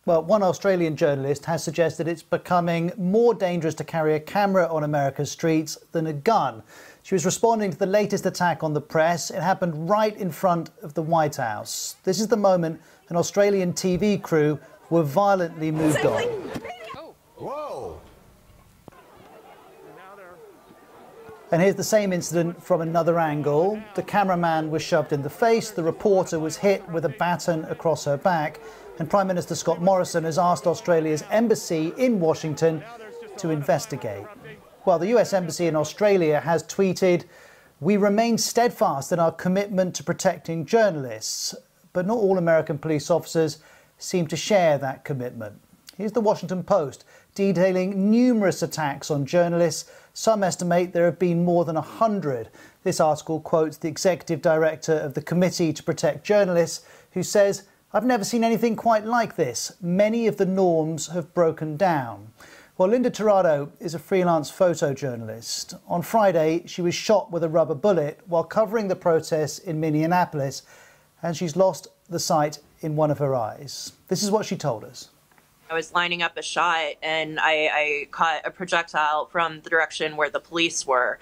Well, one Australian journalist has suggested it's becoming more dangerous to carry a camera on America's streets than a gun. She was responding to the latest attack on the press. It happened right in front of the White House. This is the moment an Australian TV crew were violently moved on. Whoa! And here's the same incident from another angle. The cameraman was shoved in the face, the reporter was hit with a baton across her back, and Prime Minister Scott Morrison has asked Australia's embassy in Washington to investigate. Well, the US Embassy in Australia has tweeted, "We remain steadfast in our commitment to protecting journalists," but not all American police officers seem to share that commitment. Here's the Washington Post detailing numerous attacks on journalists. Some estimate there have been more than 100. This article quotes the executive director of the Committee to Protect Journalists, who says, "I've never seen anything quite like this. Many of the norms have broken down." Well, Linda Tirado is a freelance photojournalist. On Friday, she was shot with a rubber bullet while covering the protests in Minneapolis, and she's lost the sight in one of her eyes. This is what she told us. I was lining up a shot and I caught a projectile from the direction where the police were.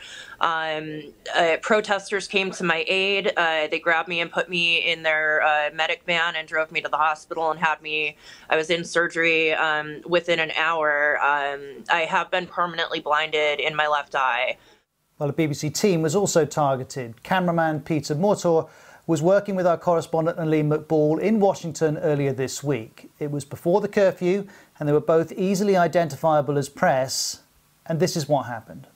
Protesters came to my aid. They grabbed me and put me in their medic van and drove me to the hospital and I was in surgery within an hour. I have been permanently blinded in my left eye. Well, a BBC team was also targeted. Cameraman Peter Mortor was working with our correspondent Aline McBall in Washington earlier this week. It was before the curfew and they were both easily identifiable as press, and this is what happened.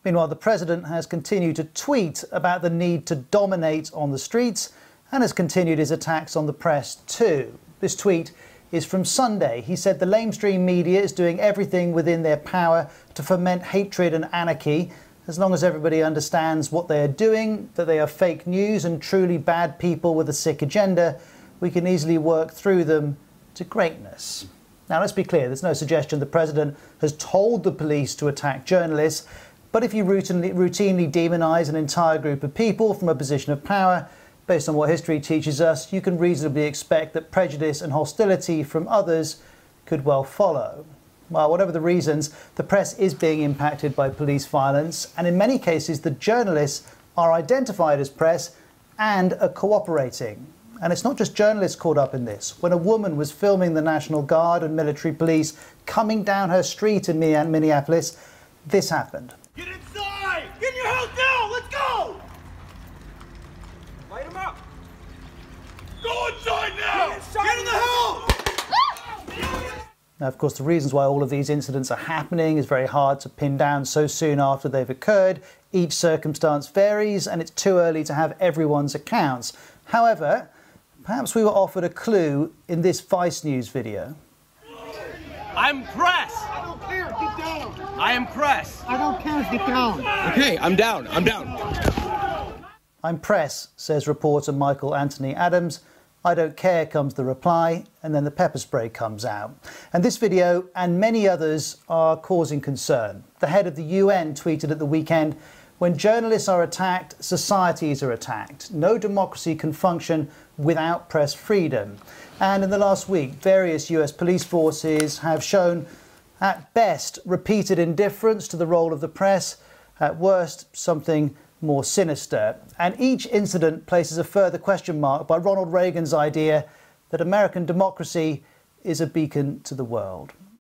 Meanwhile, the president has continued to tweet about the need to dominate on the streets and has continued his attacks on the press too. This tweet is from Sunday. He said the lamestream media is doing everything within their power to foment hatred and anarchy. As long as everybody understands what they are doing, that they are fake news and truly bad people with a sick agenda, we can easily work through them to greatness. Now, let's be clear, there's no suggestion the president has told the police to attack journalists, but if you routinely demonise an entire group of people from a position of power, based on what history teaches us, you can reasonably expect that prejudice and hostility from others could well follow. Well, whatever the reasons, the press is being impacted by police violence, and in many cases the journalists are identified as press and are cooperating. And it's not just journalists caught up in this. When a woman was filming the National Guard and military police coming down her street in Minneapolis, this happened. Get inside! Get in your house now! Let's go! Light him up! Go inside now! Get in the house! Now, of course, the reasons why all of these incidents are happening is very hard to pin down so soon after they've occurred. Each circumstance varies, and it's too early to have everyone's accounts. However, perhaps we were offered a clue in this Vice News video. I'm press! I don't care, get down! I am press! I don't care, get down! Okay, I'm down, I'm down. "I'm press," says reporter Michael Anthony Adams. "I don't care," comes the reply, and then the pepper spray comes out. And this video and many others are causing concern. The head of the UN tweeted at the weekend, "When journalists are attacked, societies are attacked. No democracy can function without press freedom." And in the last week, various US police forces have shown, at best, repeated indifference to the role of the press, at worst, something more sinister. And each incident places a further question mark by Ronald Reagan's idea that American democracy is a beacon to the world.